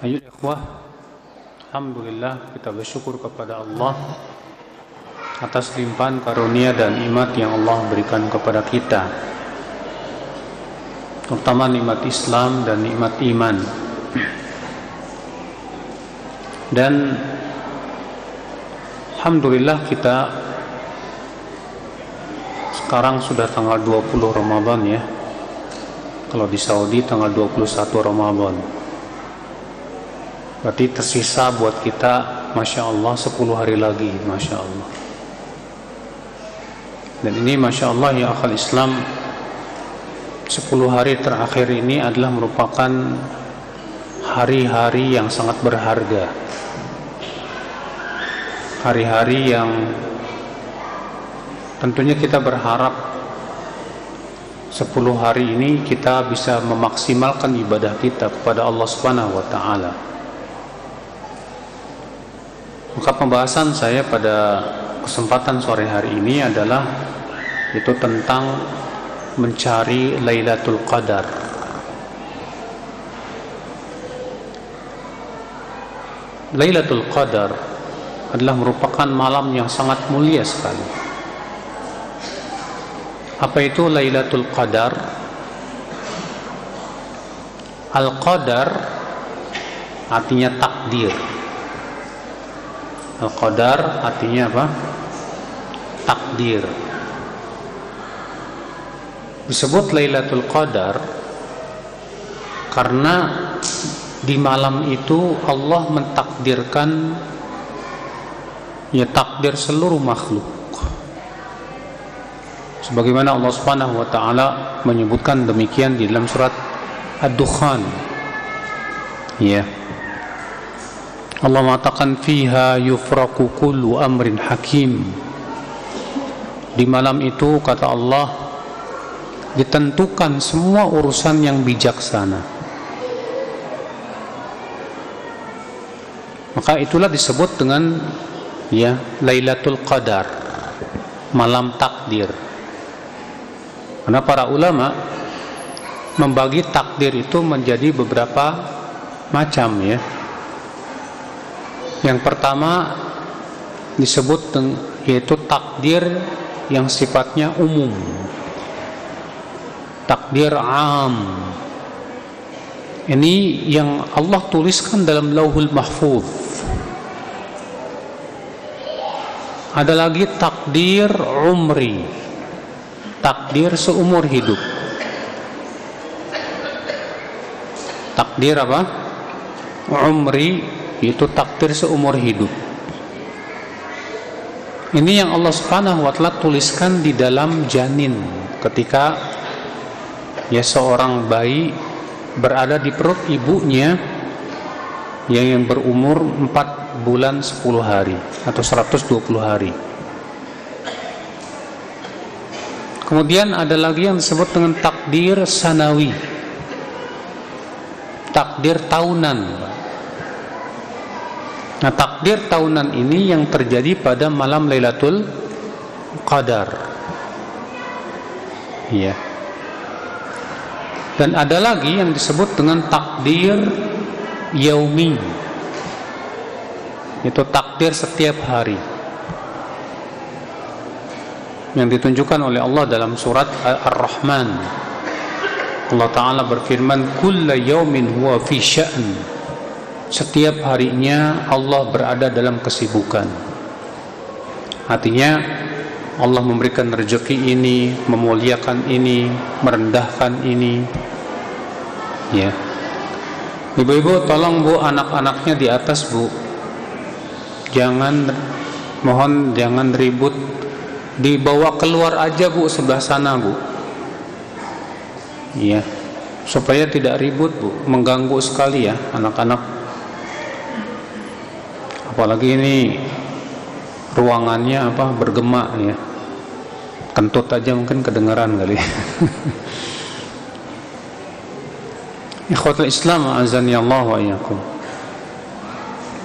Ayo ikhwah, alhamdulillah kita bersyukur kepada Allah atas limpahan karunia dan nikmat yang Allah berikan kepada kita, terutama nikmat Islam dan nikmat iman. Dan alhamdulillah kita sekarang sudah tanggal 20 Ramadan ya. Kalau di Saudi tanggal 21 Ramadan. Berarti tersisa buat kita, Masya Allah, 10 hari lagi, Masya Allah. Dan ini Masya Allah ya akhal Islam, 10 hari terakhir ini adalah merupakan hari-hari yang sangat berharga. Hari-hari yang tentunya kita berharap 10 hari ini kita bisa memaksimalkan ibadah kita kepada Allah Subhanahu wa taala. Maka pembahasan saya pada kesempatan sore hari ini adalah itu tentang mencari Lailatul Qadar. Lailatul Qadar adalah merupakan malam yang sangat mulia sekali. Apa itu Lailatul Qadar? Al-Qadar artinya takdir. Al-Qadar artinya apa? Takdir. Disebut Lailatul Qadar karena di malam itu Allah mentakdirkan ya takdir seluruh makhluk. Sebagaimana Allah Subhanahu wa taala menyebutkan demikian di dalam surat Ad-Dukhan. Ya. Allah mengatakan fiha yufraqu kullu amrin hakim. Di malam itu kata Allah ditentukan semua urusan yang bijaksana. Maka itulah disebut dengan ya Lailatul Qadar, malam takdir. Karena para ulama membagi takdir itu menjadi beberapa macam ya. Yang pertama disebut yaitu takdir yang sifatnya umum. Takdir am. Ini yang Allah tuliskan dalam Lauhul Mahfuz. Ada lagi takdir umri. Takdir seumur hidup. Takdir apa? Umri itu takdir seumur hidup. Ini yang Allah Subhanahu wa taala tuliskan di dalam janin ketika ya seorang bayi berada di perut ibunya yang berumur 4 bulan 10 hari atau 120 hari. Kemudian ada lagi yang disebut dengan takdir sanawi, takdir tahunan. Nah, takdir tahunan ini yang terjadi pada malam Lailatul Qadar. Iya. Dan ada lagi yang disebut dengan takdir yaumi. Itu takdir setiap hari. Yang ditunjukkan oleh Allah dalam surat Ar-Rahman. Allah Ta'ala berfirman, kulla yaumin huwa fi sya'n. Setiap harinya Allah berada dalam kesibukan. Artinya Allah memberikan rezeki ini, memuliakan ini, merendahkan ini. Ya. Ibu-ibu tolong Bu, anak-anaknya di atas Bu. Mohon jangan ribut. Dibawa keluar aja Bu, sebelah sana Bu. Iya, supaya tidak ribut Bu, mengganggu sekali ya anak-anak. Apalagi ini ruangannya apa bergema ya. Kentut aja mungkin kedengaran kali. Ikhwatul Islam azani Allah wa iyyakum.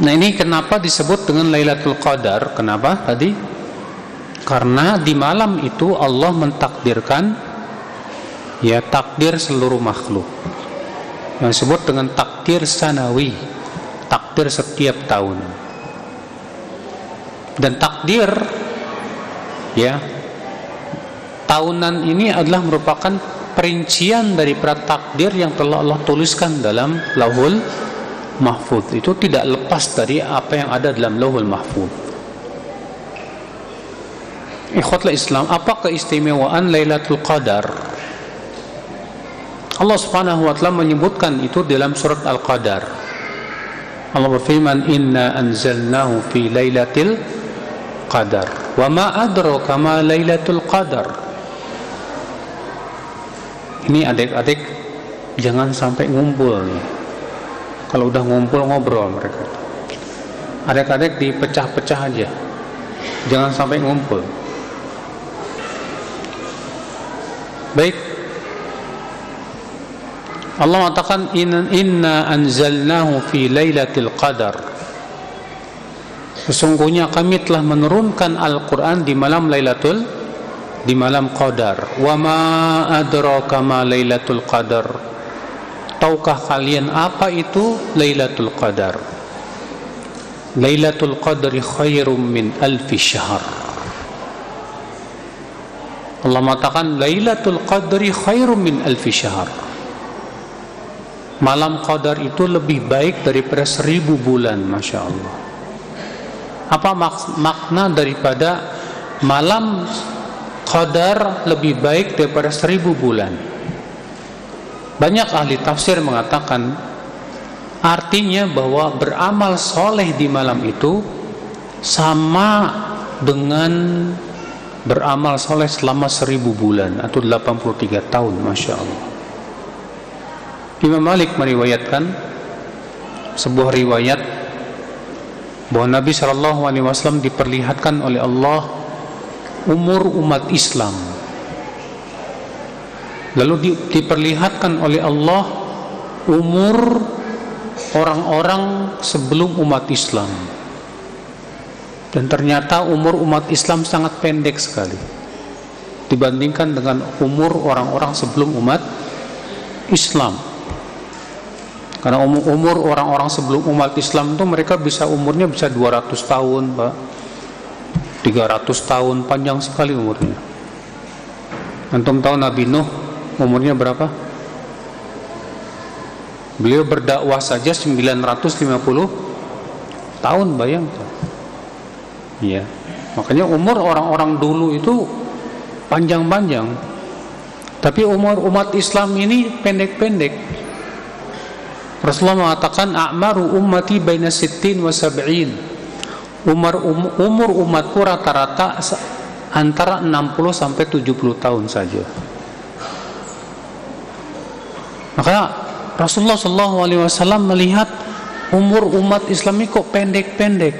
Nah, ini kenapa disebut dengan Lailatul Qadar? Kenapa tadi? Karena di malam itu Allah mentakdirkan ya takdir seluruh makhluk. Yang disebut dengan takdir sanawi. takdir setiap tahun. Dan takdir, ya, tahunan ini adalah merupakan perincian daripada takdir yang telah Allah tuliskan dalam Lauhul Mahfuz. Itu tidak lepas dari apa yang ada dalam Lauhul Mahfuz. Ikhwatul Islam, apa keistimewaan Lailatul Qadar? Allah Subhanahu wa taala menyebutkan itu dalam surat Al-Qadar. Allah berfirman, "Inna anzalnahu fi lailatul qadar. Wa ma adraka ma lailatul qadar." Ini adik-adik jangan sampai ngumpul nih. Kalau udah ngumpul ngobrol mereka. Adik-adik dipecah-pecah aja. Jangan sampai ngumpul. Baik. Allah mengatakan inna anzalnahu fi lailatul qadar. Sesungguhnya kami telah menurunkan Al-Qur'an di malam Qadar. Wa ma adraka ma lailatul qadar. Tahukah kalian apa itu Lailatul Qadar? Lailatul Qadri khairum min alfi syahr. Allah mengatakan Lailatul Qadri khairum min alfi syahr. Malam Qadar itu lebih baik daripada 1000 bulan. Masya Allah. Apa makna daripada malam Qadar lebih baik daripada 1000 bulan? Banyak ahli tafsir mengatakan artinya bahwa beramal soleh di malam itu sama dengan beramal soleh selama 1000 bulan atau 83 tahun. Masya Allah. Imam Malik meriwayatkan sebuah riwayat bahwa Nabi SAW diperlihatkan oleh Allah umur umat Islam, lalu diperlihatkan oleh Allah umur orang-orang sebelum umat Islam, dan ternyata umur umat Islam sangat pendek sekali dibandingkan dengan umur orang-orang sebelum umat Islam. Karena umur orang-orang sebelum umat Islam itu mereka umurnya bisa 200 tahun, Pak. 300 tahun, panjang sekali umurnya. Antum tahu Nabi Nuh umurnya berapa? Beliau berdakwah saja 950 tahun, bayangkan. Iya. Makanya umur orang-orang dulu itu panjang-panjang. Tapi umur umat Islam ini pendek-pendek. Rasulullah mengatakan a'maru ummati baina 60 wa 70. Umur umatku rata-rata antara 60 sampai 70 tahun saja. Maka Rasulullah SAW melihat umur umat Islam ini kok pendek-pendek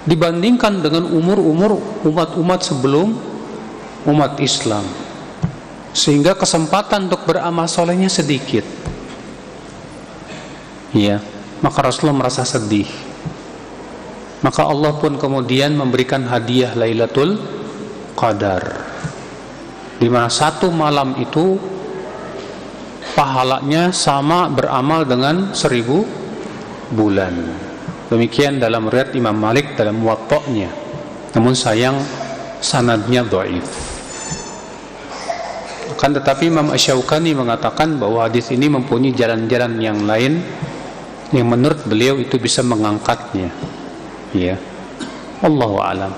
dibandingkan dengan umur-umur umat-umat sebelum umat Islam, sehingga kesempatan untuk beramal solehnya sedikit. Ya, maka Rasulullah merasa sedih. Maka Allah pun kemudian memberikan hadiah Lailatul Qadar, di mana satu malam itu pahalanya sama beramal dengan 1000 bulan. Demikian dalam riwayat Imam Malik dalam Muwatta'nya. Namun sayang sanadnya dhaif. Akan tetapi Imam Asy-Syaukani mengatakan bahwa hadis ini mempunyai jalan-jalan yang lain yang menurut beliau itu bisa mengangkatnya. Ya, Allahu a'lam.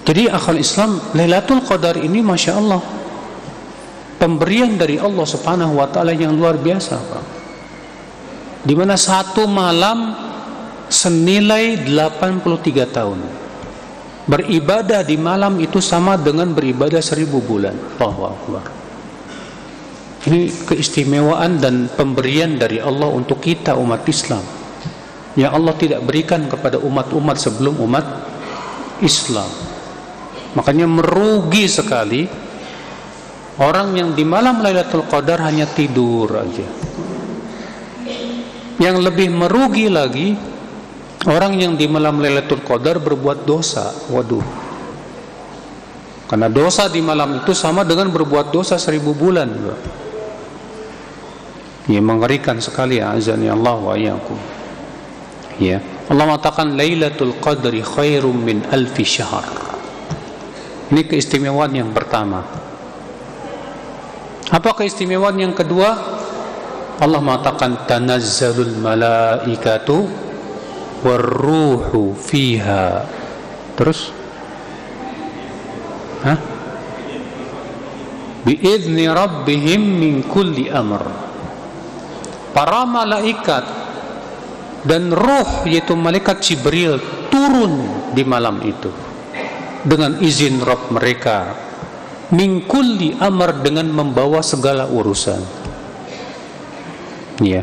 Jadi akhal Islam, Lailatul Qadar ini Masya Allah pemberian dari Allah Subhanahu wa ta'ala yang luar biasa, Pak. Di mana satu malam senilai 83 tahun. Beribadah di malam itu sama dengan beribadah 1000 bulan. Allahu Akbar. Ini keistimewaan dan pemberian dari Allah untuk kita umat Islam yang Allah tidak berikan kepada umat-umat sebelum umat Islam. Makanya merugi sekali orang yang di malam Lailatul Qadar hanya tidur aja. Yang lebih merugi lagi orang yang di malam Lailatul Qadar berbuat dosa. Waduh. Karena dosa di malam itu sama dengan berbuat dosa 1000 bulan. Ya, mengerikan sekali, azani Allah wa iyyakum. Ya, Allah mengatakan Lailatul Qadri khairum min alfi syahr. Ini keistimewaan yang pertama. Apa keistimewaan yang kedua? Allah mengatakan tanazzalul malaikatu warruhu fiha. Terus biizni rabbihim min kulli amr. Para malaikat dan ruh, yaitu malaikat Jibril, turun di malam itu dengan izin Rabb mereka, min kulli amr, dengan membawa segala urusan. Ya.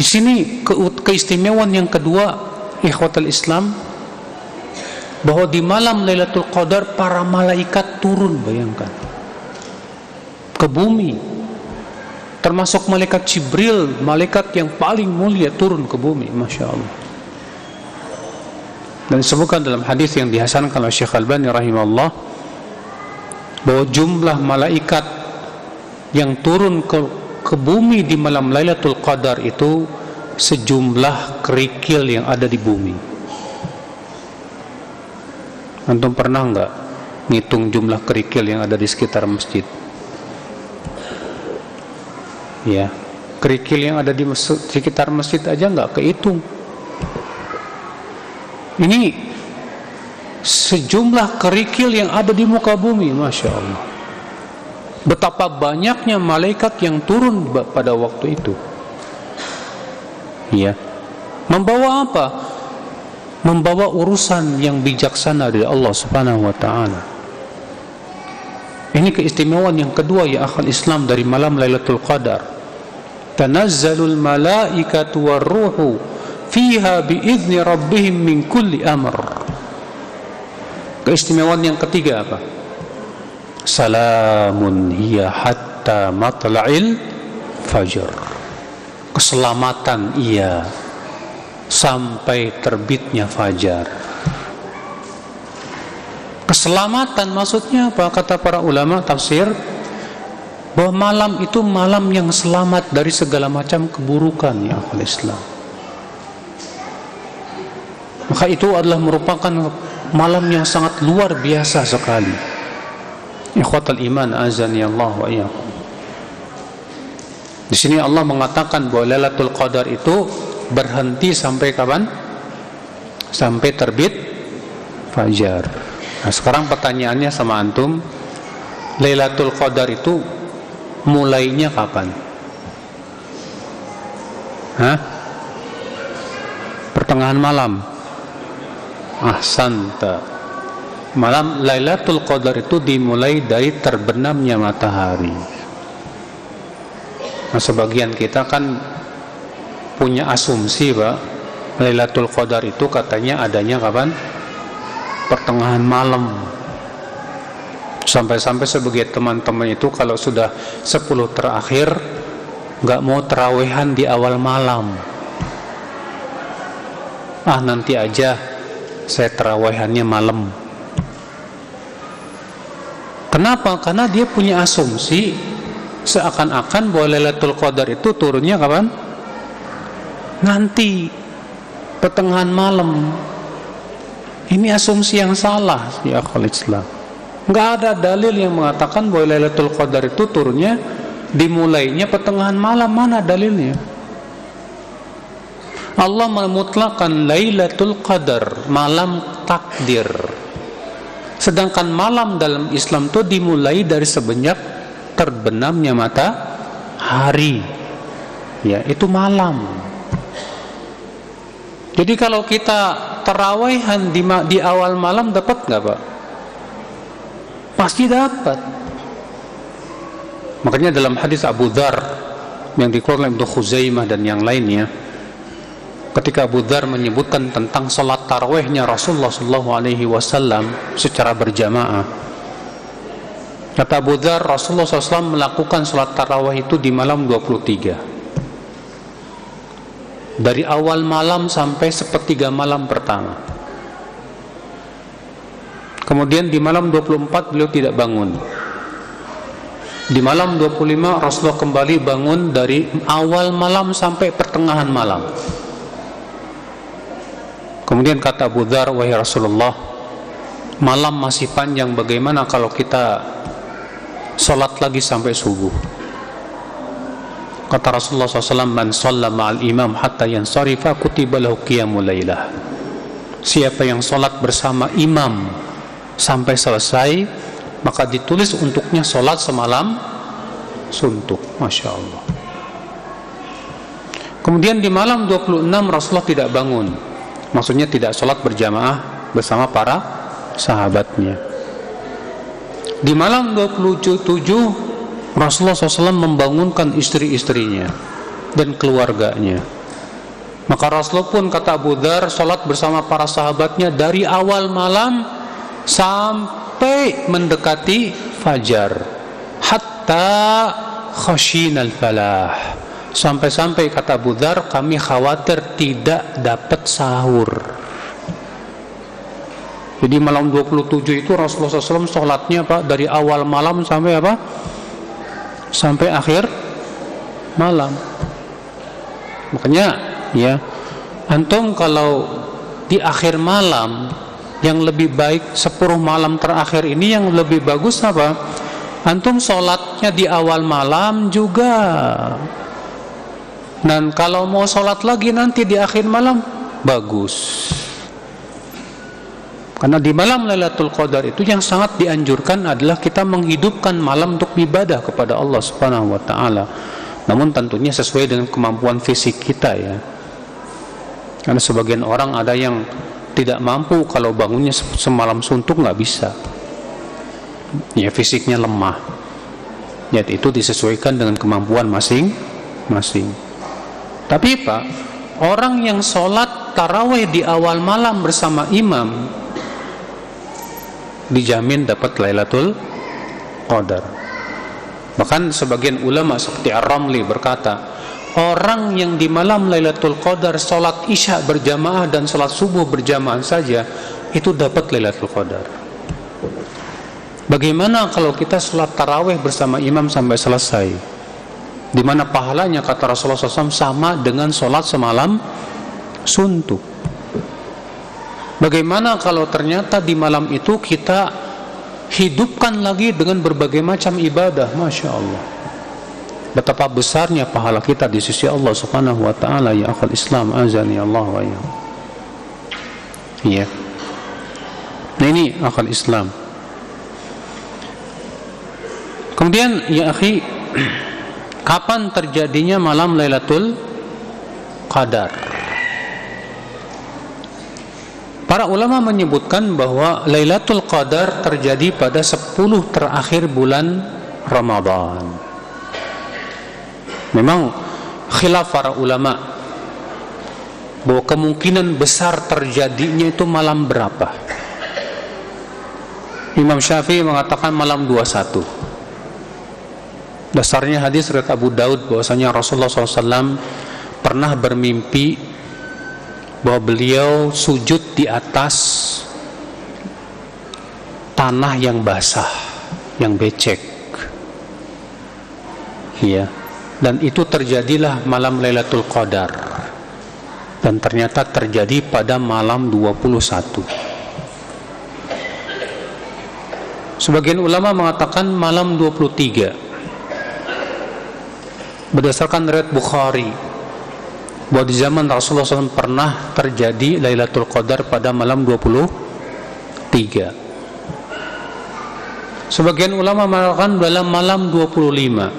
Di sini keistimewaan yang kedua, ikhwatul Islam, bahwa di malam Lailatul Qadar para malaikat turun, bayangkan, ke bumi. Termasuk malaikat Jibril, malaikat yang paling mulia, turun ke bumi, Masya Allah. Dan disebutkan dalam hadis yang dihasankan oleh Syekh Albani rahimahullah, bahwa jumlah malaikat yang turun ke bumi di malam Lailatul Qadar itu sejumlah kerikil yang ada di bumi. Antum pernah enggak ngitung jumlah kerikil yang ada di sekitar masjid? Ya, kerikil yang ada di sekitar masjid aja enggak kehitung. Ini sejumlah kerikil yang ada di muka bumi, Masya Allah. Betapa banyaknya malaikat yang turun pada waktu itu. Ya, membawa apa? Membawa urusan yang bijaksana dari Allah Subhanahu wa ta'ala. Ini keistimewaan yang kedua, ya akhal Islam, dari malam Lailatul Qadar. Tanazzalul malaikatu warruhu fiha biizni rabbihim min kulli amr. Keistimewaan yang ketiga apa? Salamun hiya hatta matla'il fajr. Keselamatan ia sampai terbitnya fajar. Keselamatan maksudnya apa? Kata para ulama tafsir, bahwa malam itu malam yang selamat dari segala macam keburukan, ya akhwal Islam. Maka itu adalah merupakan malam yang sangat luar biasa sekali. Ikhwatal iman, azani Allah wa iyyakum. Di sini Allah mengatakan bahwa Lailatul Qadar itu berhenti sampai kapan? Sampai terbit fajar. Nah, sekarang pertanyaannya sama antum, Lailatul Qadar itu mulainya kapan? Pertengahan malam. Ahsanta. Malam Lailatul Qadar itu dimulai dari terbenamnya matahari. Nah, sebagian kita kan punya asumsi, Pak, Lailatul Qadar itu katanya adanya kapan? Pertengahan malam. Sampai-sampai sebagian teman-teman itu kalau sudah 10 terakhir nggak mau terawehan di awal malam. Nanti aja saya terawehannya malam. Kenapa? Karena dia punya asumsi seakan-akan bahwa Lailatul Qadar itu turunnya kapan? Nanti pertengahan malam. Ini asumsi yang salah, ya akhwal Islam. Nggak ada dalil yang mengatakan bahwa Lailatul Qadar itu turunnya dimulainya pertengahan malam. Mana dalilnya? Allah memutlakkan Lailatul Qadar, malam takdir. Sedangkan malam dalam Islam itu dimulai dari semenjak terbenamnya matahari. Ya, itu malam. Jadi kalau kita terawihan di awal malam dapat nggak, Pak? Pasti dapat. Makanya dalam hadis Abu Dzar yang dikeluarkan oleh Ibnu Khuzaimah dan yang lainnya, ketika Abu Dzar menyebutkan tentang salat tarawihnya Rasulullah SAW secara berjamaah, kata Abu Dzar, Rasulullah SAW melakukan salat tarawih itu di malam 23. Dari awal malam sampai sepertiga malam pertama. Kemudian di malam 24 beliau tidak bangun. Di malam 25 Rasulullah kembali bangun dari awal malam sampai pertengahan malam. Kemudian kata Abu Dzar, wahai Rasulullah, malam masih panjang, bagaimana kalau kita sholat lagi sampai subuh? Kata Rasulullah SAW, man shalla ma'al imam hatta yansarifa kutiba lahu qiyamul lailah. Siapa yang sholat bersama imam sampai selesai, maka ditulis untuknya sholat semalam suntuk. Masya Allah. Kemudian di malam 26 Rasulullah tidak bangun, maksudnya tidak sholat berjamaah bersama para sahabatnya. Di malam 27 Rasulullah SAW membangunkan istri-istrinya dan keluarganya. Maka Rasulullah pun, kata Abu Dzar, sholat bersama para sahabatnya dari awal malam sampai mendekati fajar, hatta khashinal falah, sampai-sampai kata Abu Dzar, kami khawatir tidak dapat sahur. Jadi malam 27 itu Rasulullah SAW sholatnya apa? Dari awal malam sampai apa? Sampai akhir malam. Makanya ya, antum kalau di akhir malam, yang lebih baik 10 malam terakhir ini yang lebih bagus apa? Antum sholatnya di awal malam juga. Dan kalau mau sholat lagi nanti di akhir malam, bagus. Karena di malam Lailatul Qadar itu yang sangat dianjurkan adalah kita menghidupkan malam untuk ibadah kepada Allah Subhanahu wa taala. Namun tentunya sesuai dengan kemampuan fisik kita ya. Karena sebagian orang ada yang tidak mampu, kalau bangunnya semalam suntuk nggak bisa. Ya, fisiknya lemah. Ya, itu disesuaikan dengan kemampuan masing-masing. Tapi Pak, orang yang sholat tarawih di awal malam bersama imam dijamin dapat Lailatul Qadar. Bahkan sebagian ulama seperti Ar-Ramli berkata, orang yang di malam Lailatul Qadar sholat isya berjamaah dan sholat subuh berjamaah saja, itu dapat Lailatul Qadar. Bagaimana kalau kita sholat tarawih bersama imam sampai selesai, di mana pahalanya kata Rasulullah SAW sama dengan sholat semalam suntuk? Bagaimana kalau ternyata di malam itu kita hidupkan lagi dengan berbagai macam ibadah? Masya Allah, betapa besarnya pahala kita di sisi Allah Subhanahu wa ta'ala. Ya akhul Islam, azani Allah wa ya. Iya. Nah ini akhul Islam. Kemudian ya akhi, kapan terjadinya malam Lailatul Qadar? Para ulama menyebutkan bahwa Lailatul Qadar terjadi pada 10 terakhir bulan Ramadan. Memang khilaf para ulama bahwa kemungkinan besar terjadinya itu malam berapa. Imam Syafi'i mengatakan malam 21. Dasarnya hadis riwayat Abu Daud bahwasanya Rasulullah SAW pernah bermimpi bahwa beliau sujud di atas tanah yang basah, yang becek. Ya. Dan itu terjadilah malam Lailatul Qadar. Dan ternyata terjadi pada malam 21. Sebagian ulama mengatakan malam 23. Berdasarkan riwayat Bukhari, bahwa di zaman Rasulullah SAW pernah terjadi Lailatul Qadar pada malam 23. Sebagian ulama mengatakan dalam malam 25.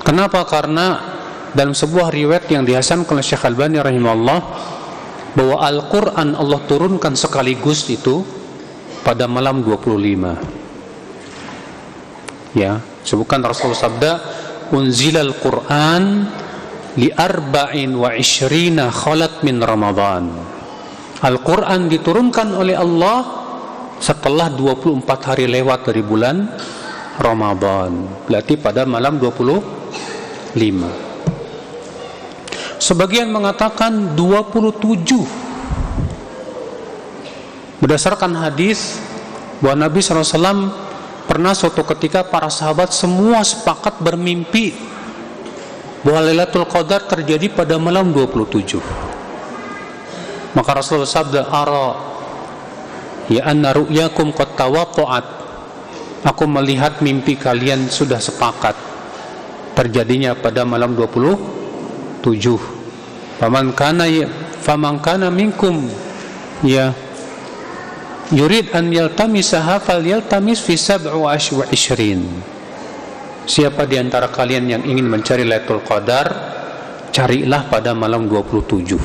Kenapa? Karena dalam sebuah riwayat yang dihasankan oleh Syekh Albani rahimahullah, bahwa Al-Quran Allah turunkan sekaligus itu pada malam 25. Ya, sebutkan Rasulullah sabda, unzilal Quran li arba'in wa ishrina khalat min Ramadan. Al-Quran diturunkan oleh Allah setelah 24 hari lewat dari bulan Ramadan, berarti pada malam 25. Sebagian mengatakan 27, berdasarkan hadis bahwa Nabi SAW pernah suatu ketika para sahabat semua sepakat bermimpi bahwa Lailatul Qadar terjadi pada malam 27. Maka Rasulullah sabda, "Ara ya anna ru'yakum qad tawaqqa'at." Aku melihat mimpi kalian sudah sepakat terjadinya pada malam 27. Faman kana minkum ya yurid an yaltamisaha falyaltamis fi 27. Siapa di antara kalian yang ingin mencari Lailatul Qadar, carilah pada malam 27.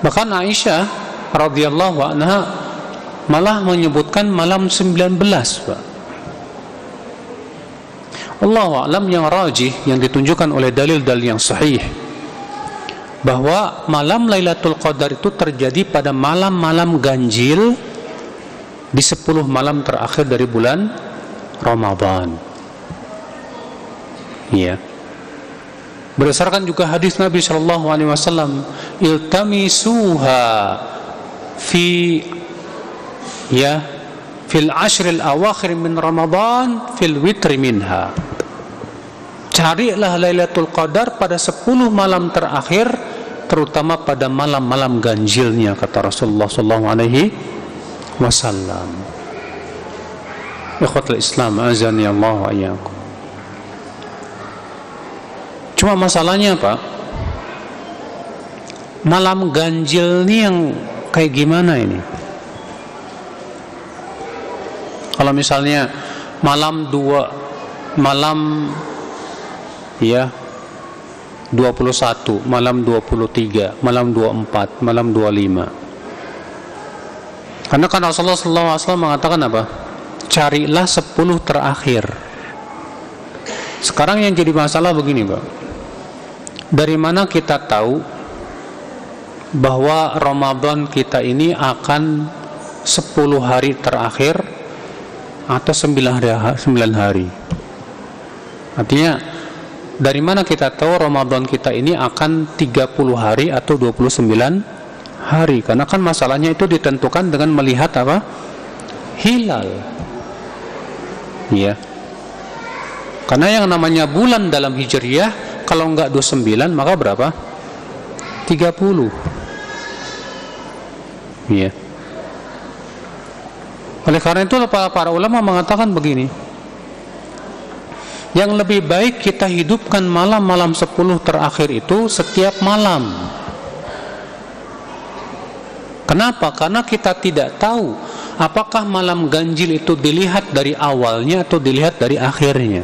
Bahkan Aisyah radhiyallahu anha malah menyebutkan malam 19, Pak. Allahu a'lam, yang rajih, yang ditunjukkan oleh dalil-dalil yang sahih, bahwa malam Lailatul Qadar itu terjadi pada malam-malam ganjil di 10 malam terakhir dari bulan Ramadan. Ya. Berdasarkan juga hadis Nabi sallallahu alaihi wasallam, iltamisuha fi fil ashril awakhir min Ramadan fil witri minha. Carilah Lailatul Qadar pada 10 malam terakhir, terutama pada malam-malam ganjilnya, kata Rasulullah sallallahu alaihi wasallam. Ikhwatul Islam, azani Allah wa iyyakum. Cuma masalahnya, Pak, malam ganjil ini yang kayak gimana ini? Kalau misalnya malam 21, malam 23, malam 24, malam 25. Karena kan Rasulullah SAW mengatakan apa? Carilah 10 terakhir. Sekarang yang jadi masalah begini, Pak. Dari mana kita tahu bahwa Ramadan kita ini akan 10 hari terakhir atau 9 hari? Artinya, dari mana kita tahu Ramadan kita ini akan 30 hari atau 29 hari? Karena kan masalahnya itu ditentukan dengan melihat apa? Hilal. Ya. Karena yang namanya bulan dalam Hijriyah, kalau enggak 29 maka berapa? 30. Ya. Oleh karena itu para ulama mengatakan begini, yang lebih baik kita hidupkan malam-malam 10 terakhir itu setiap malam. Kenapa? Karena kita tidak tahu apakah malam ganjil itu dilihat dari awalnya atau dilihat dari akhirnya.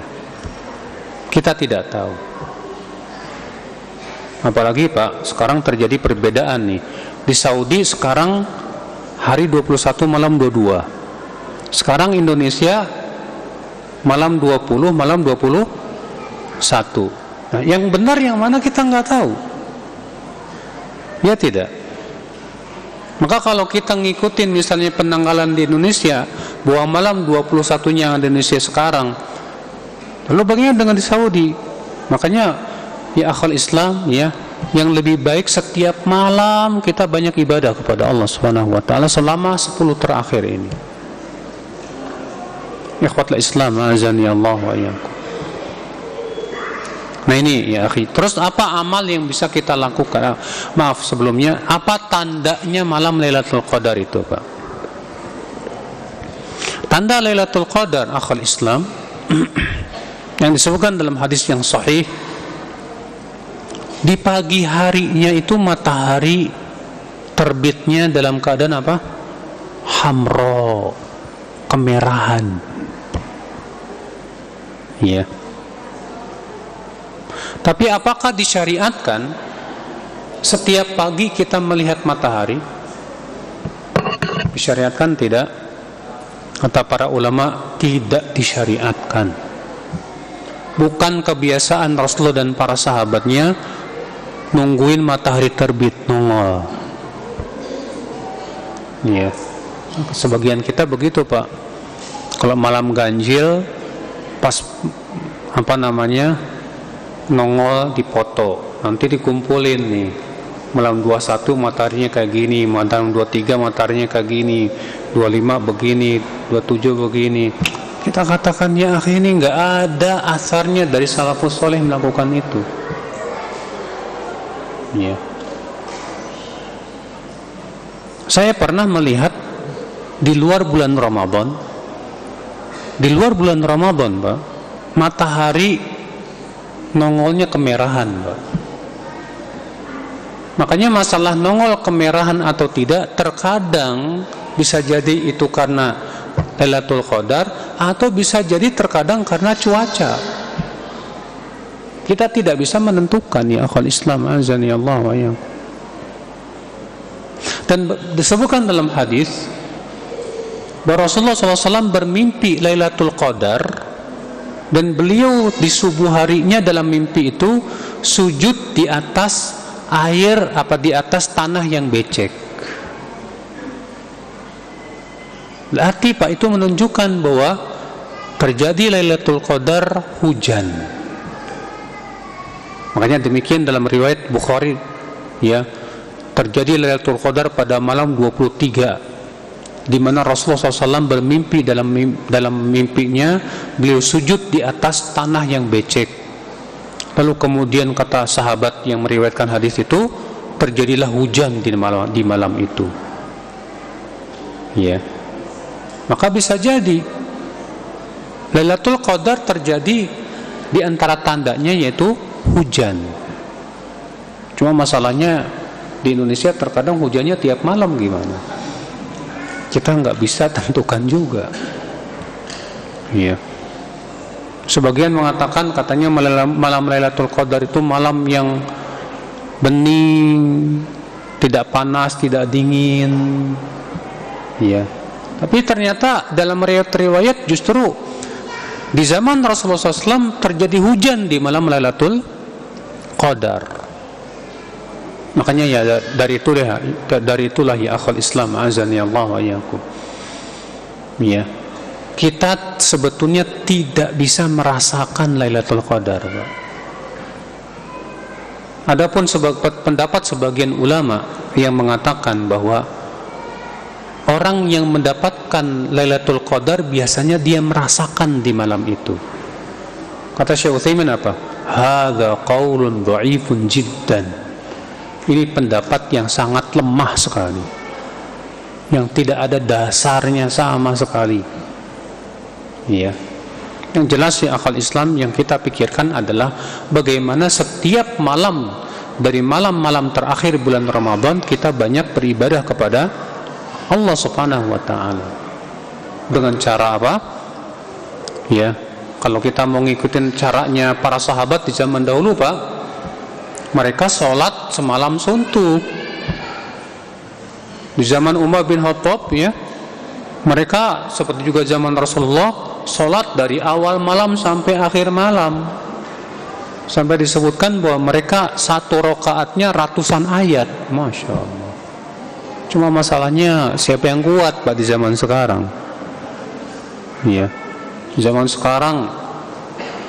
Kita tidak tahu. Apalagi, Pak, sekarang terjadi perbedaan nih. Di Saudi sekarang hari 21 malam 22. Sekarang Indonesia malam 20, malam 21. Nah, yang benar yang mana kita nggak tahu. Ya tidak. Maka kalau kita ngikutin misalnya penanggalan di Indonesia bahwa malam 21-nya Indonesia sekarang, lalu bagaimana dengan di Saudi? Makanya ya akhal Islam, ya, yang lebih baik setiap malam kita banyak ibadah kepada Allah Subhanahu wa taala selama 10 terakhir ini. Ikhwatul Islam, azani Allah wa iyyakum. Nah ini ya akhi. Terus apa amal yang bisa kita lakukan? Maaf sebelumnya, apa tandanya malam Lailatul Qadar itu, Pak? Tanda Lailatul Qadar akhul Islam yang disebutkan dalam hadis yang sahih, di pagi harinya itu matahari terbitnya dalam keadaan apa? Hamra, kemerahan. Ya. Tapi apakah disyariatkan setiap pagi kita melihat matahari? Disyariatkan tidak? Kata para ulama, tidak disyariatkan. Bukan kebiasaan Rasulullah dan para sahabatnya nungguin matahari terbit nongol. Ya. Sebagian kita begitu, Pak. Kalau malam ganjil pas nongol dipoto, nanti dikumpulin nih Malam 21 mataharinya kayak gini, malam 23 mataharinya kayak gini, 25 begini, 27 begini. Kita katakan ya akhi, ini nggak ada asarnya dari salafus soleh melakukan itu. Ya. Saya pernah melihat di luar bulan Ramadan, Pak, matahari nongolnya kemerahan, Pak. Makanya masalah nongol kemerahan atau tidak terkadang bisa jadi itu karena Lailatul Qadar, atau bisa jadi terkadang karena cuaca. Kita tidak bisa menentukan, ya akhwal Islam azani Allah wa iyyakum. Dan disebutkan dalam hadis bahwa Rasulullah SAW bermimpi Lailatul Qadar, dan beliau di subuh harinya dalam mimpi itu sujud di atas air, di atas tanah yang becek. Berarti Pak, itu menunjukkan bahwa terjadi Lailatul Qadar hujan. Makanya demikian dalam riwayat Bukhari, ya, terjadi Lailatul Qadar pada malam 23, di mana Rasulullah SAW bermimpi, dalam mimpinya beliau sujud di atas tanah yang becek. Lalu kemudian kata sahabat yang meriwayatkan hadis itu, terjadilah hujan di malam itu. Ya. Maka bisa jadi Lailatul Qadar terjadi di antara tandanya yaitu hujan. Cuma masalahnya di Indonesia terkadang hujannya tiap malam, gimana? Kita nggak bisa tentukan juga. Iya. Sebagian mengatakan katanya malam Lailatul Qadar itu malam yang bening, tidak panas, tidak dingin. Iya. Tapi ternyata dalam riwayat justru di zaman Rasulullah SAW terjadi hujan di malam Lailatul Qadar. Makanya ya dari itulah ya akhul Islam azani Allah wa iyyakum. Ya. Kita sebetulnya tidak bisa merasakan Lailatul Qadar, Pak. Adapun pendapat sebagian ulama yang mengatakan bahwa orang yang mendapatkan Lailatul Qadar biasanya dia merasakan di malam itu. Kata Syekh Utsaimin apa? Hadza qaulun dha'ifun jiddan. Ini pendapat yang sangat lemah sekali, yang tidak ada dasarnya sama sekali. Iya. Yang jelas ya akal Islam yang kita pikirkan adalah bagaimana setiap malam dari malam-malam terakhir bulan Ramadan kita banyak beribadah kepada Allah Subhanahu wa taala. Dengan cara apa? Ya, kalau kita mau ngikutin caranya para sahabat di zaman dahulu, Pak, mereka sholat semalam suntuk. Di zaman Umar bin Khattab, ya, mereka seperti juga zaman Rasulullah sholat dari awal malam sampai akhir malam. Sampai disebutkan bahwa mereka satu rakaatnya ratusan ayat. Masya Allah. Cuma masalahnya siapa yang kuat, Pak, di zaman sekarang? Iya. Di zaman sekarang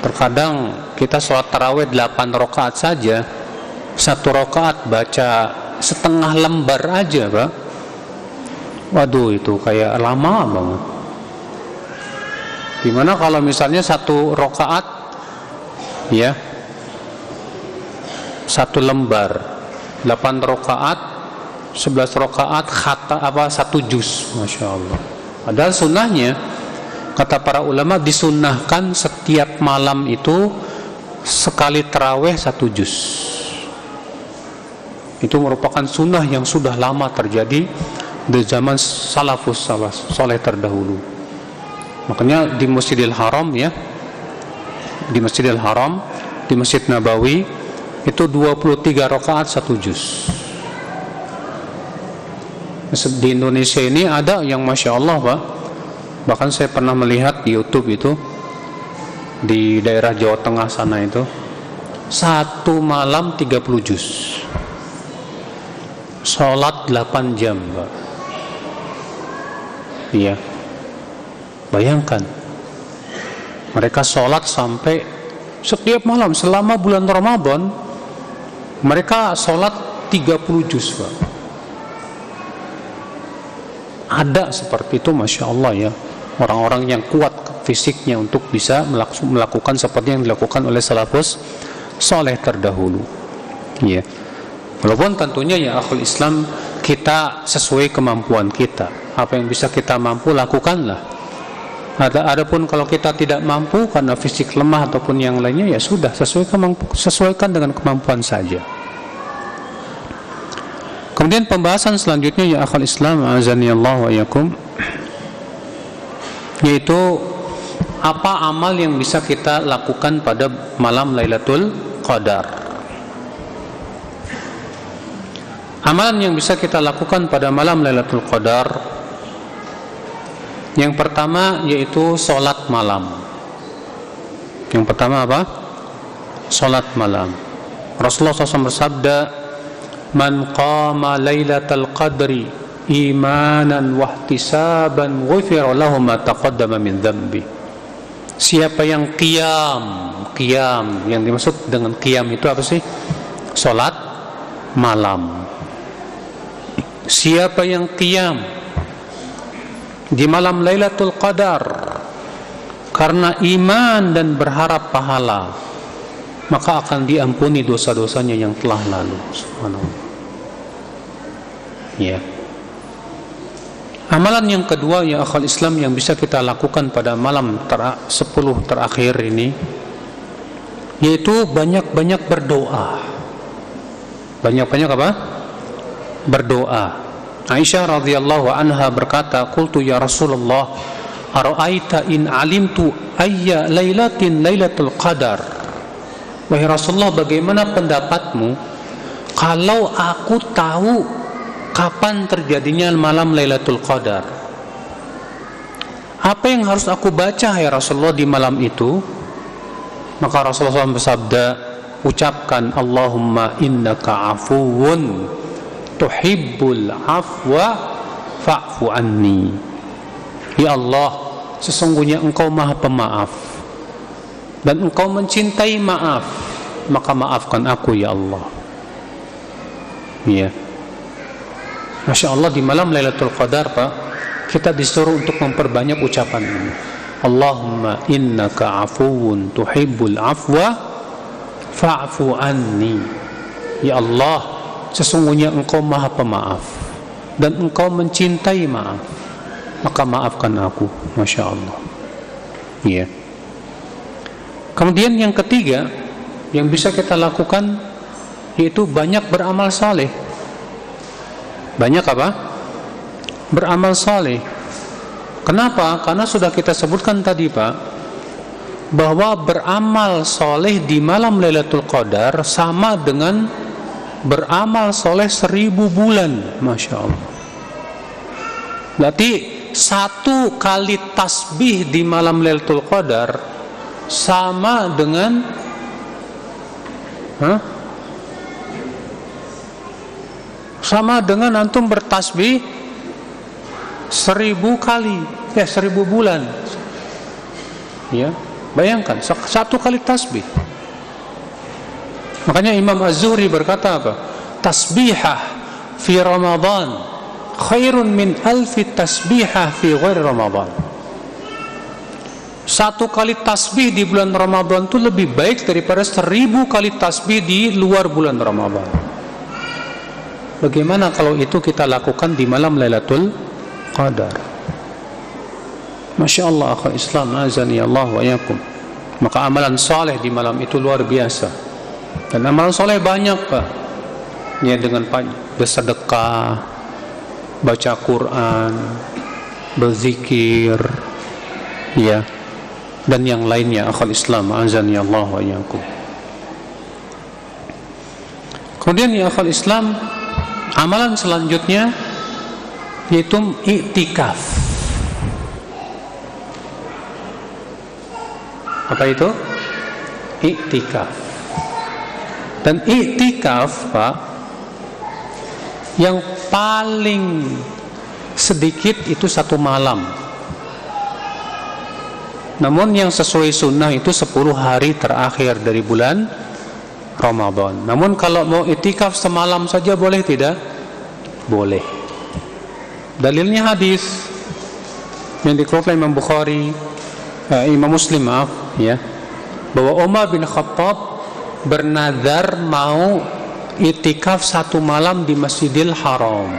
terkadang kita sholat tarawih 8 rakaat saja, satu rakaat baca setengah lembar aja, Pak. Waduh, itu kayak lama banget. Gimana kalau misalnya satu rakaat, ya, satu lembar, 8 rakaat, 11 rakaat, satu juz, Masya Allah. Padahal sunnahnya, kata para ulama, disunnahkan setiap malam itu sekali tarawih 1 juz. Itu merupakan sunnah yang sudah lama terjadi di zaman salafus soleh terdahulu. Makanya di Masjidil Haram, ya, di Masjidil Haram, di Masjid Nabawi itu 23 rakaat 1 juz. Di Indonesia ini ada yang Masya Allah, Pak, bahkan saya pernah melihat di YouTube itu di daerah Jawa Tengah sana itu satu malam 30 juz, sholat 8 jam, Pak. Iya. Bayangkan, mereka sholat sampai setiap malam selama bulan Ramadan. Mereka sholat 30 juz, Pak. Ada seperti itu, Masya Allah ya, orang-orang yang kuat fisiknya untuk bisa melakukan seperti yang dilakukan oleh salafus soleh terdahulu ya. Walaupun tentunya ya akhul Islam, kita sesuai kemampuan kita, apa yang bisa kita mampu lakukanlah. Adapun kalau kita tidak mampu karena fisik lemah ataupun yang lainnya, ya sudah, sesuaikan dengan kemampuan saja. Kemudian pembahasan selanjutnya ya akhul Islam, azanillahu wa iyyakum, yaitu apa amal yang bisa kita lakukan pada malam Lailatul Qadar. Amalan yang bisa kita lakukan pada malam Lailatul Qadar, yang pertama yaitu sholat malam. Yang pertama apa? Sholat malam. Rasulullah SAW bersabda, "Man qama lailatal qadri imanan wahtisaban ghufira lahu ma taqaddama min dhanbi." Siapa yang qiyam, yang dimaksud dengan qiyam itu apa sih? Sholat malam. Siapa yang qiyam di malam Lailatul Qadar karena iman dan berharap pahala, maka akan diampuni dosa-dosanya yang telah lalu. Subhanallah. Ya. Amalan yang kedua ya akhul Islam yang bisa kita lakukan pada malam 10 terakhir ini, yaitu banyak-banyak berdoa. Banyak-banyak apa? Berdoa. Aisyah radhiyallahu anha berkata, "Qultu ya Rasulullah, ara'aita in alimtu ayya lailatin lailatul qadar?" Wahai Rasulullah, bagaimana pendapatmu kalau aku tahu kapan terjadinya malam Lailatul Qadar? Apa yang harus aku baca ya Rasulullah di malam itu? Maka Rasulullah SAW bersabda, ucapkan Allahumma innaka afuwun tuhibbul afwa fa'fu anni. Ya Allah, sesungguhnya Engkau Maha Pemaaf dan Engkau mencintai maaf, maka maafkan aku ya Allah. Ya. Masya Allah, di malam Lailatul Qadar Pak, kita disuruh untuk memperbanyak ucapan ini. Allahumma innaka afuwun tuhibbul afwa fa'fu anni. Ya Allah, sesungguhnya Engkau Maha Pemaaf dan Engkau mencintai maaf, maka maafkan aku. Masya Allah. Ya. Kemudian yang ketiga yang bisa kita lakukan yaitu banyak beramal saleh. Banyak apa? Beramal saleh. Kenapa? Karena sudah kita sebutkan tadi Pak, bahwa beramal soleh di malam Lailatul Qadar sama dengan beramal soleh 1000 bulan. Masya Allah. Berarti 1 kali tasbih di malam Lailatul Qadar sama dengan sama dengan antum bertasbih 1000 kali, 1000 bulan. Ya, bayangkan 1 kali tasbih. Makanya Imam Az-Zuhri berkata apa? Tasbihah fi Ramadan khairun min 1000 tasbihah fi ghairi Ramadan. 1 kali tasbih di bulan Ramadan itu lebih baik daripada 1000 kali tasbih di luar bulan Ramadan. Bagaimana kalau itu kita lakukan di malam Lailatul Qadar? Masya Allah, akhul Islam, azani Allah wa iyyakum. Maka amalan soleh di malam itu luar biasa. Dan amalan soleh banyak Pak. Ya, dengan bersedekah, baca Quran, berzikir, ya, dan yang lainnya akhul Islam, azani Allah wa iyyakum. Kemudian ya akhul Islam, amalan selanjutnya yaitu iktikaf. Apa itu? Iktikaf. Dan iktikaf Pak, yang paling sedikit itu 1 malam. Namun yang sesuai sunnah itu 10 hari terakhir dari bulan Ramadan. Namun kalau mau itikaf semalam saja boleh tidak? Boleh. Dalilnya hadis yang dikeluarkan Imam Bukhari, Imam Muslim maaf ya, bahwa Umar bin Khattab bernazar mau itikaf 1 malam di Masjidil Haram.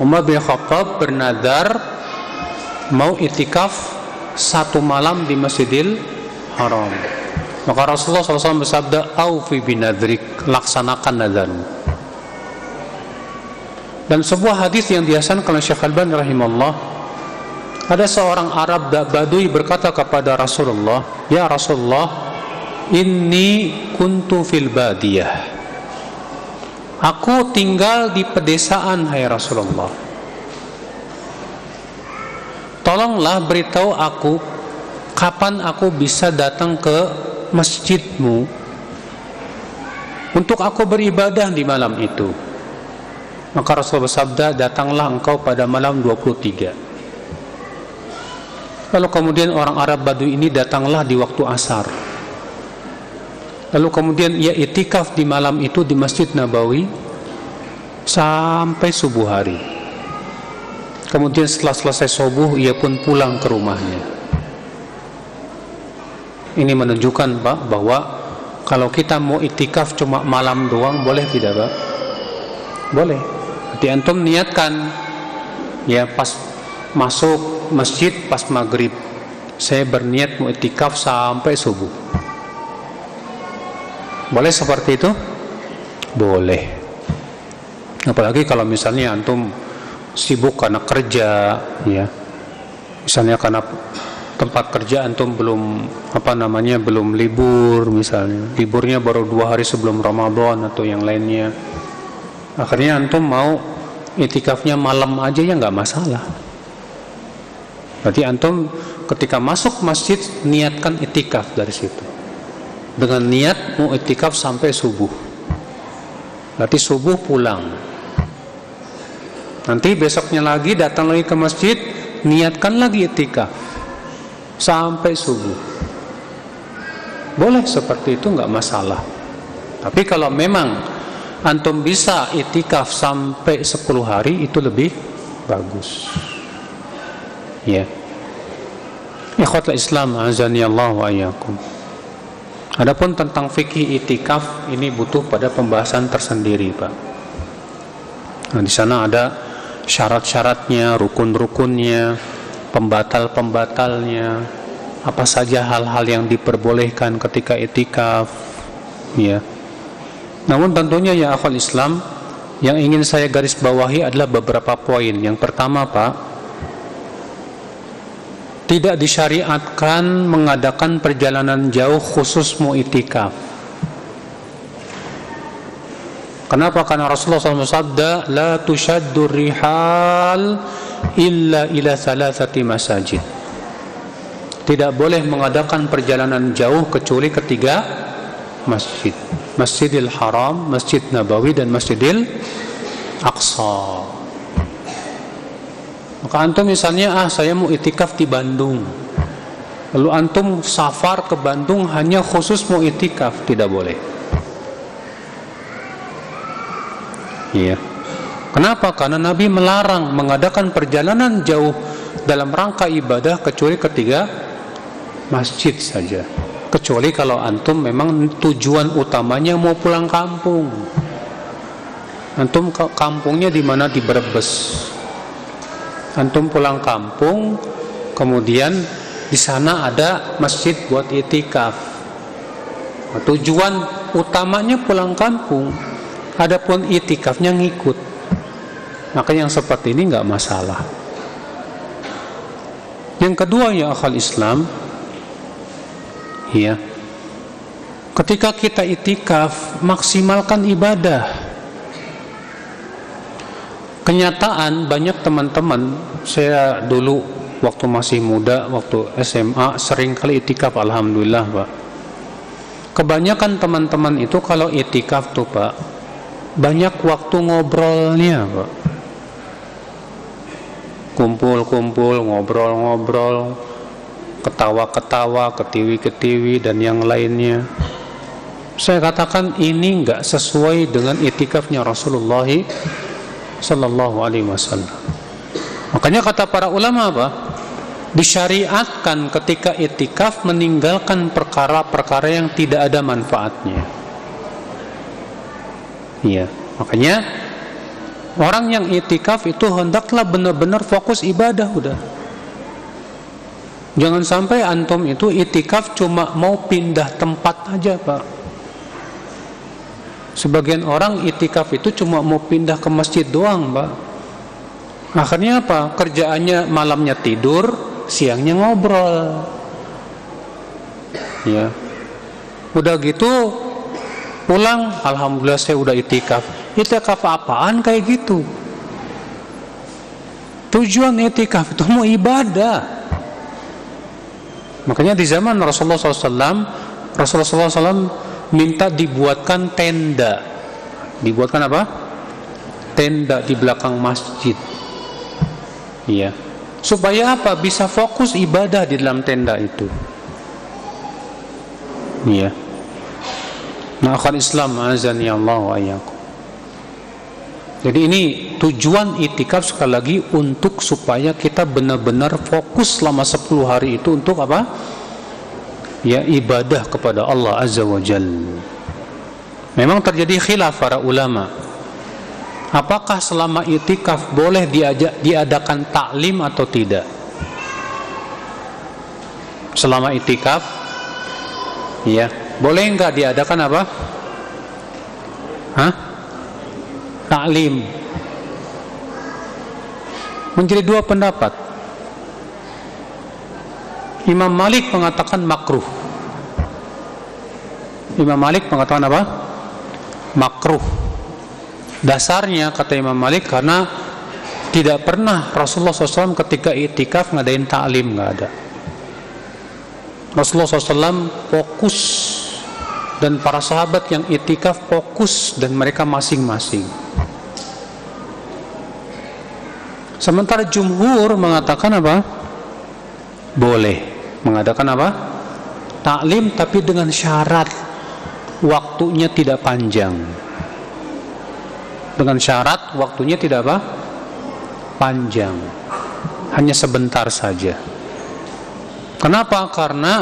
Umar bin Khattab bernazar mau itikaf 1 malam di Masjidil Haram. Maka Rasulullah SAW bersabda, "Aufi binadrik," laksanakan nazarmu. Dan sebuah hadis yang dihasankan oleh Syekh Al-Albani rahimahullah, ada seorang Arab Badui berkata kepada Rasulullah, "Ya Rasulullah, inni kuntu fil badiyah." Aku tinggal di pedesaan, hai Rasulullah. Tolonglah beritahu aku kapan aku bisa datang ke masjidmu untuk aku beribadah di malam itu. Maka Rasulullah bersabda, "Datanglah engkau pada malam 23." Lalu kemudian orang Arab Badui ini datanglah di waktu asar. Lalu kemudian ia itikaf di malam itu di Masjid Nabawi sampai subuh hari. Kemudian setelah selesai subuh ia pun pulang ke rumahnya. Ini menunjukkan Pak bahwa kalau kita mau itikaf cuma malam doang boleh tidak Pak? Boleh. Nanti antum niatkan ya pas masuk masjid pas maghrib, saya berniat mau itikaf sampai subuh. Boleh seperti itu? Boleh. Apalagi kalau misalnya antum sibuk karena kerja ya. Misalnya karena tempat kerja antum belum belum libur, misalnya liburnya baru 2 hari sebelum Ramadan atau yang lainnya, akhirnya antum mau itikafnya malam aja ya nggak masalah. Berarti antum ketika masuk masjid niatkan itikaf dari situ dengan niat mau itikaf sampai subuh. Berarti subuh pulang, nanti besoknya lagi datang lagi ke masjid, niatkan lagi itikaf sampai subuh. Boleh seperti itu, nggak masalah. Tapi kalau memang antum bisa itikaf sampai 10 hari itu lebih bagus. Ya. Ikhwatul Islam azani Allah wa iyyakum. Adapun tentang fikih itikaf ini butuh pada pembahasan tersendiri, Pak. Nah, di sana ada syarat-syaratnya, rukun-rukunnya, pembatal-pembatalnya, apa saja hal-hal yang diperbolehkan ketika itikaf ya. Namun tentunya ya akhwal Islam, yang ingin saya garis bawahi adalah beberapa poin. Yang pertama Pak, tidak disyariatkan mengadakan perjalanan jauh khusus mau itikaf. Kenapa? Karena Rasulullah SAW bersabda, "La tushaddur rihal illa ila thalathati masajid." Tidak boleh mengadakan perjalanan jauh kecuali ke 3 masjid. Masjidil Haram, Masjid Nabawi, dan Masjidil Aqsa. Maka antum misalnya, saya mau itikaf di Bandung, lalu antum safar ke Bandung hanya khusus mau itikaf, tidak boleh. Iya. Kenapa? Karena Nabi melarang mengadakan perjalanan jauh dalam rangka ibadah kecuali ke 3 masjid saja. Kecuali kalau antum memang tujuan utamanya mau pulang kampung. Antum kampungnya di mana? Di Brebes. Antum pulang kampung, kemudian di sana ada masjid buat itikaf. Nah, tujuan utamanya pulang kampung. Adapun itikafnya ngikut. Maka yang seperti ini nggak masalah. Yang kedua ya akhal Islam, ya, ketika kita itikaf maksimalkan ibadah. Kenyataan banyak teman-teman, saya dulu waktu masih muda, waktu SMA sering kali itikaf, alhamdulillah Pak. Kebanyakan teman-teman itu kalau itikaf tuh Pak, banyak waktu ngobrolnya Pak. Kumpul-kumpul, ngobrol-ngobrol, ketawa-ketawa, ketiwi-ketiwi, dan yang lainnya. Saya katakan ini enggak sesuai dengan itikafnya Rasulullah sallallahu alaihi wasallam. Makanya kata para ulama apa? Disyariatkan ketika itikaf meninggalkan perkara-perkara yang tidak ada manfaatnya. Iya, makanya orang yang itikaf itu hendaklah benar-benar fokus ibadah udah. Jangan sampai antum itu itikaf cuma mau pindah tempat aja, Pak. Sebagian orang itikaf itu cuma mau pindah ke masjid doang, Pak. Akhirnya apa? Kerjaannya malamnya tidur, siangnya ngobrol. Ya. Udah gitu pulang, alhamdulillah saya udah itikaf. Itikaf apaan kayak gitu? Tujuan itikaf itu mau ibadah. Makanya di zaman Rasulullah SAW, Rasulullah SAW minta dibuatkan tenda. Dibuatkan apa? Tenda di belakang masjid. Iya. Supaya apa? Bisa fokus ibadah di dalam tenda itu. Iya. Nah, akan Islam azani Allah wa iyyakum. Jadi ini tujuan itikaf sekali lagi untuk supaya kita benar-benar fokus selama 10 hari itu untuk apa? Ya, ibadah kepada Allah Azza wa Jalla. Memang terjadi khilaf para ulama. Apakah selama itikaf boleh diadakan taklim atau tidak? Selama itikaf, ya, boleh enggak diadakan apa? Taklim. Menjadi dua pendapat. Imam Malik mengatakan makruh. Imam Malik mengatakan apa? Makruh. Dasarnya kata Imam Malik karena tidak pernah Rasulullah SAW ketika itikaf ngadain taklim, nggak ada. Rasulullah SAW fokus dan para sahabat yang itikaf fokus dan mereka masing-masing. Sementara jumhur mengatakan apa? Boleh mengadakan apa? Taklim tapi dengan syarat waktunya tidak panjang. Dengan syarat waktunya tidak apa? Panjang. Hanya sebentar saja. Kenapa? Karena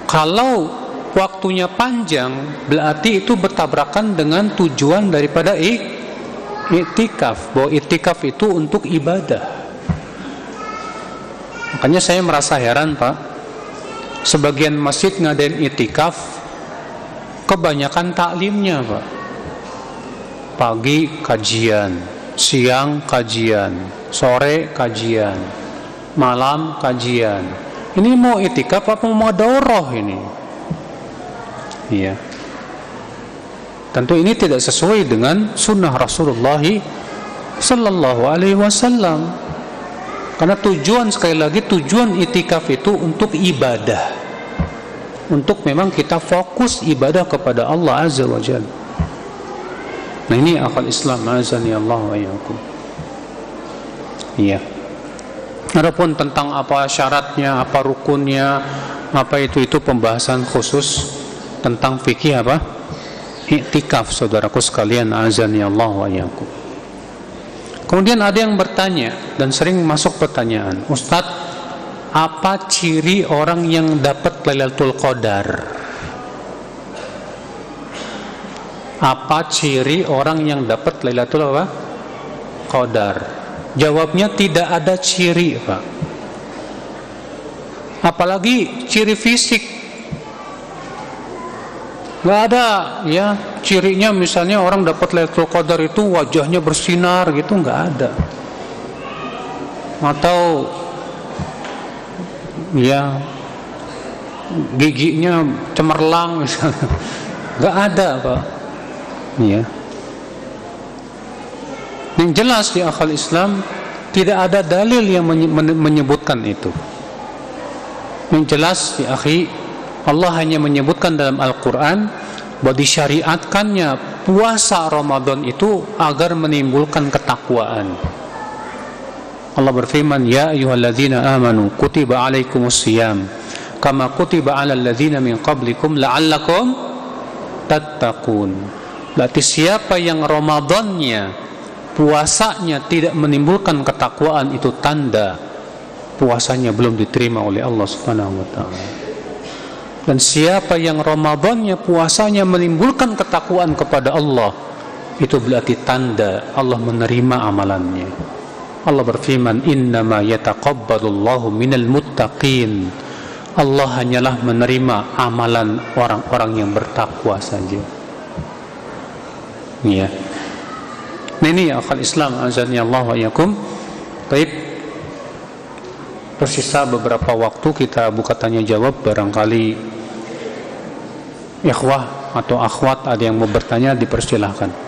kalau waktunya panjang berarti itu bertabrakan dengan tujuan daripada iktikaf. Bahwa iktikaf itu untuk ibadah. Makanya saya merasa heran, Pak. Sebagian masjid ngadain iktikaf, kebanyakan taklimnya, Pak. Pagi kajian, siang kajian, sore kajian, malam kajian. Ini mau iktikaf apa mau daurah ini? Iya. Tentu ini tidak sesuai dengan sunnah Rasulullah sallallahu alaihi wasallam. Karena tujuan, sekali lagi, tujuan iktikaf itu untuk ibadah. Untuk memang kita fokus ibadah kepada Allah Azza wa Jalla. Nah, ini akal Islam azani Allah wa iyyakum. Iya. Adapun tentang apa syaratnya, apa rukunnya, apa itu pembahasan khusus tentang fikih apa? Iktikaf, saudaraku sekalian azani Allah wa iyyakum. Kemudian ada yang bertanya dan sering masuk pertanyaan, Ustaz, apa ciri orang yang dapat Lailatul Qadar? Apa ciri orang yang dapat Lailatul Qadar? Jawabnya tidak ada ciri, Pak. Apalagi ciri fisik. Nggak ada, ya. Cirinya misalnya orang dapat Lailatul Qadar itu wajahnya bersinar gitu, nggak ada. Atau ya giginya cemerlang misalnya. Nggak ada, Pak. Ya. Yang jelas di akal Islam tidak ada dalil yang menyebutkan itu. Yang jelas di akhi, Allah hanya menyebutkan dalam Al-Quran bahwa disyariatkannya puasa Ramadan itu agar menimbulkan ketakwaan. Allah berfirman, Ya ayyuhalladzina amanu kutiba alaikumus siyam kama kutiba alal ladzina min qablikum la'allakum tattaqun. Berarti siapa yang Ramadannya, puasanya tidak menimbulkan ketakwaan, itu tanda puasanya belum diterima oleh Allah Subhanahu wa taala. Dan siapa yang Ramadannya, puasanya menimbulkan ketakwaan kepada Allah, itu berarti tanda Allah menerima amalannya. Allah berfirman, innama yataqabbalullahu minal muttaqin. Allah hanyalah menerima amalan orang-orang yang bertakwa saja. Ya. Nah, ini ya akal Islam, azani Allah wa iyyakum. Baik. Tersisa beberapa waktu, kita buka tanya jawab. Barangkali ikhwah atau akhwat ada yang mau bertanya, dipersilahkan.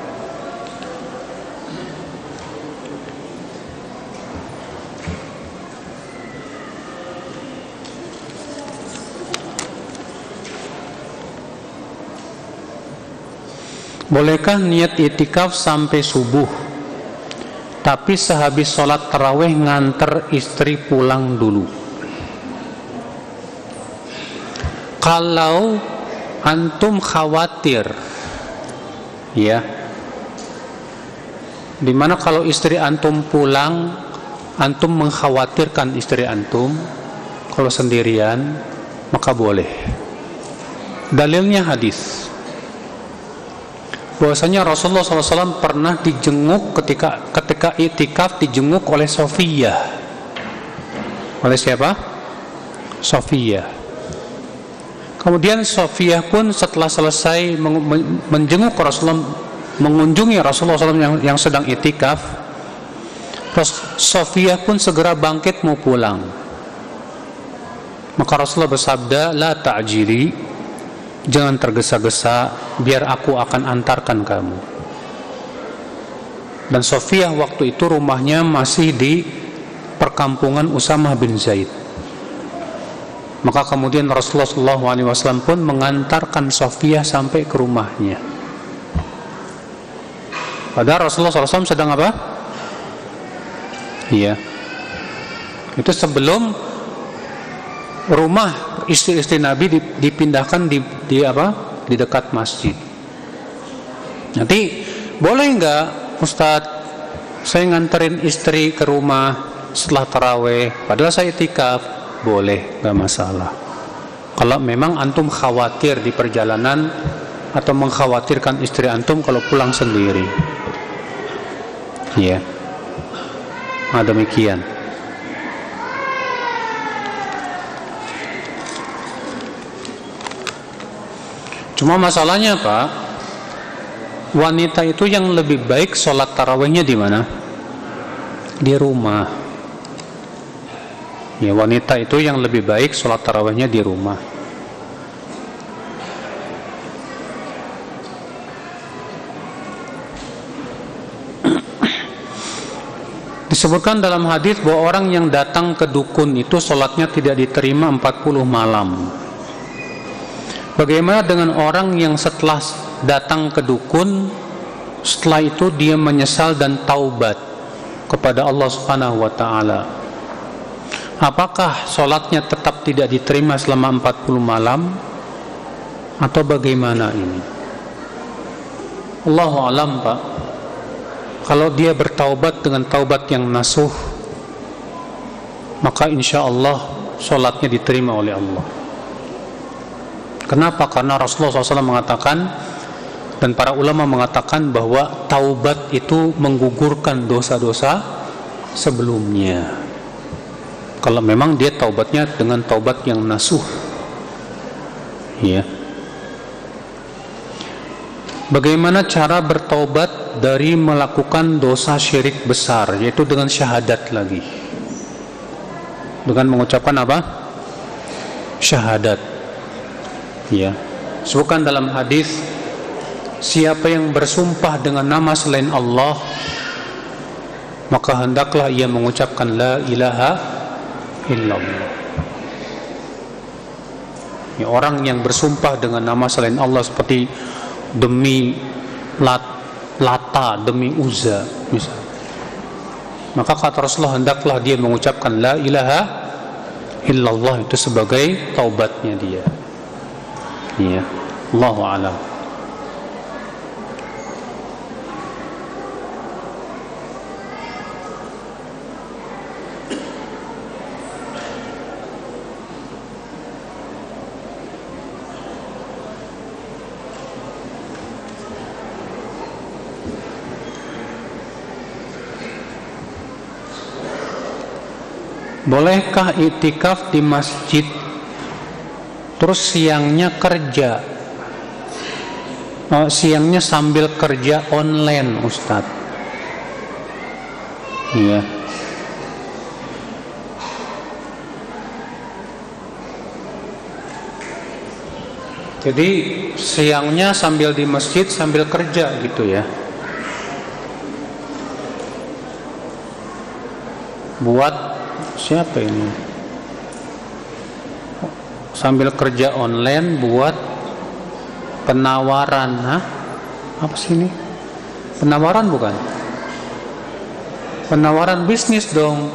Bolehkah niat i'tikaf sampai subuh, tapi sehabis sholat tarawih nganter istri pulang dulu? Kalau antum khawatir, ya, dimana kalau istri antum pulang, antum mengkhawatirkan istri antum, kalau sendirian, maka boleh. Dalilnya hadis bahwasanya Rasulullah SAW pernah dijenguk ketika i'tikaf, dijenguk oleh Sofiyah. Oleh siapa? Sofiyah. Kemudian Sofiyah pun setelah selesai menjenguk Rasulullah, mengunjungi Rasulullah SAW yang sedang i'tikaf, Sofiyah pun segera bangkit mau pulang. Maka Rasulullah bersabda, la ta'jili, jangan tergesa-gesa, biar aku akan antarkan kamu. Dan Sofiyah waktu itu rumahnya masih di perkampungan Usamah bin Zaid. Maka kemudian Rasulullah SAW pun mengantarkan Sofiyah sampai ke rumahnya. Padahal Rasulullah SAW sedang apa? Iya. Itu sebelum rumah istri-istri Nabi dipindahkan di dekat masjid. Nanti boleh nggak Ustadz, saya nganterin istri ke rumah setelah taraweh padahal saya i'tikaf? Boleh, nggak masalah. Kalau memang antum khawatir di perjalanan atau mengkhawatirkan istri antum kalau pulang sendiri, ya. Nah, demikian. Cuma masalahnya Pak, wanita itu yang lebih baik sholat tarawihnya di mana? Di rumah. Ya, wanita itu yang lebih baik sholat tarawihnya di rumah. Disebutkan dalam hadis bahwa orang yang datang ke dukun itu sholatnya tidak diterima 40 malam. Bagaimana dengan orang yang setelah datang ke dukun, setelah itu dia menyesal dan taubat kepada Allah Subhanahu wa taala? Apakah sholatnya tetap tidak diterima selama 40 malam atau bagaimana ini? Allahu a'lam Pak. Kalau dia bertaubat dengan taubat yang nasuh, maka insya Allah sholatnya diterima oleh Allah. Kenapa? Karena Rasulullah SAW mengatakan, dan para ulama mengatakan bahwa taubat itu menggugurkan dosa-dosa sebelumnya. Kalau memang dia taubatnya dengan taubat yang nasuh, ya. Bagaimana cara bertaubat dari melakukan dosa syirik besar, yaitu dengan syahadat lagi, dengan mengucapkan apa? Syahadat, ya. Sebutkan dalam hadis, siapa yang bersumpah dengan nama selain Allah, maka hendaklah ia mengucapkan la ilaha illallah. Ya, orang yang bersumpah dengan nama selain Allah seperti demi Lata, demi Uzza misalnya, maka kata Rasulullah hendaklah dia mengucapkan la ilaha illallah, itu sebagai taubatnya dia. Ya, Allahu a'lam. bolehkah iktikaf di masjid terus siangnya kerja? Siangnya sambil kerja online, Ustadz. Iya. Jadi siangnya sambil di masjid sambil kerja gitu ya. Buat siapa ini? Sambil kerja online buat penawaran. Apa sih ini? Penawaran bukan? Penawaran bisnis dong.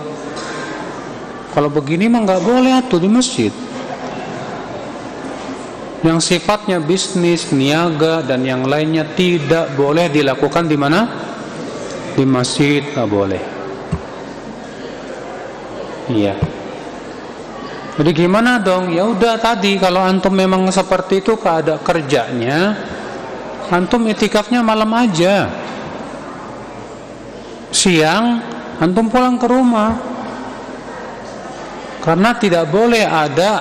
Kalau begini mah nggak boleh atuh di masjid. Yang sifatnya bisnis, niaga dan yang lainnya tidak boleh dilakukan di mana? Di masjid, nggak boleh. Iya. Jadi gimana dong? Ya udah tadi kalau antum memang seperti itu keadaan kerjanya, antum itikafnya malam aja. Siang antum pulang ke rumah. Karena tidak boleh ada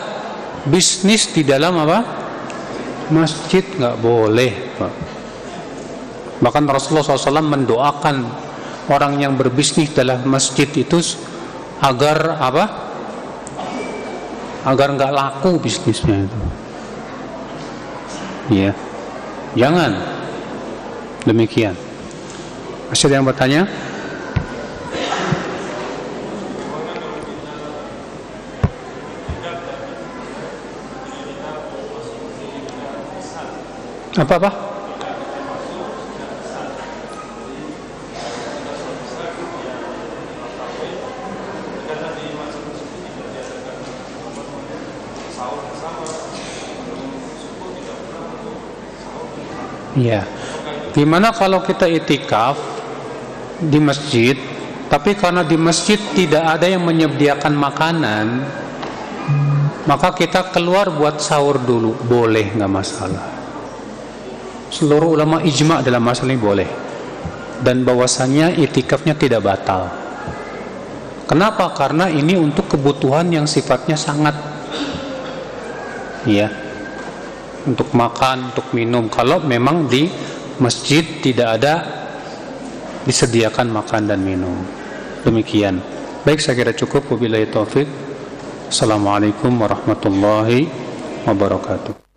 bisnis di dalam apa? Masjid, nggak boleh, Pak. Bahkan Rasulullah SAW mendoakan orang yang berbisnis dalam masjid itu agar apa? Agar nggak laku bisnisnya itu. Ya, jangan demikian. Masih ada yang bertanya? Apa? Ya, gimana kalau kita itikaf di masjid, tapi karena di masjid tidak ada yang menyediakan makanan, maka kita keluar buat sahur dulu, boleh, nggak masalah. Seluruh ulama ijma dalam masalah ini boleh, dan bahwasannya itikafnya tidak batal. Kenapa? Karena ini untuk kebutuhan yang sifatnya sangat, ya, untuk makan, untuk minum. Kalau memang di masjid tidak ada disediakan makan dan minum. Demikian. Baik, saya kira cukup. Wabillahi taufik. Assalamualaikum warahmatullahi wabarakatuh.